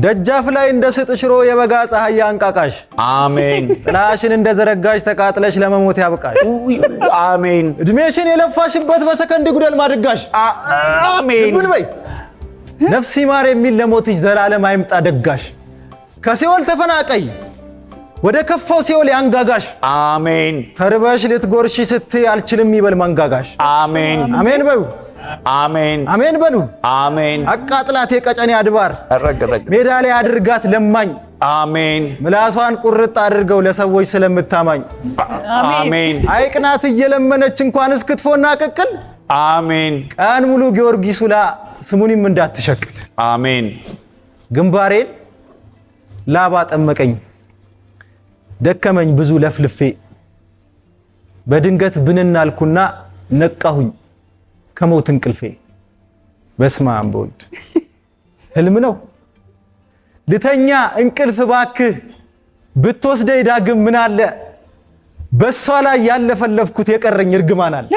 ደጃፍ ላይ እንደ ስጥ ሽሮ የበጋ ፀሐይ ያንቃቃሽ አሜን ጥላሽን እንደ ዘረጋሽ ተቃጥለሽ ለመሞት ያብቃሽ አሜን እድሜሽን የለፋሽበት በሰከንድ ጉደል ማድጋሽ አሜን ምን በይ ነፍስ ይማር የሚል ለሞትሽ ዘላለም አይምጣ ደጋሽ ከሲኦል ተፈናቀይ ወደ ከፋው ሲኦል ያንጋጋሽ አሜን ተርበሽ ልትጎርሺ ስትይ አልችልም ይበል መንጋጋሽ አሜን አሜን በሉ አሜን አሜን በሉ አሜን አቃጥላት የቀጨኔ አድባር ረግረግ ሜዳ ላይ አድርጋት ለማኝ አሜን ምላሷን ቁርጥ አድርገው ለሰዎች ስለምታማኝ አሜን አይቅናት እየለመነች እንኳን እስክትፎና ቅቅል አሜን ቀን ሙሉ ጊዮርጊስ ውላ ስሙንም እንዳትሸቅል አሜን ግንባሬን ላባ ጠመቀኝ ደከመኝ ብዙ ለፍልፌ በድንገት ብንናልኩና ነቃሁኝ ከሞት እንቅልፌ በስማም ቦልድ ህልም ነው ልተኛ እንቅልፍ ባክህ ብትወስደኝ ዳግም ምን አለ በሷ ላይ ያለፈለፍኩት የቀረኝ እርግማን አለ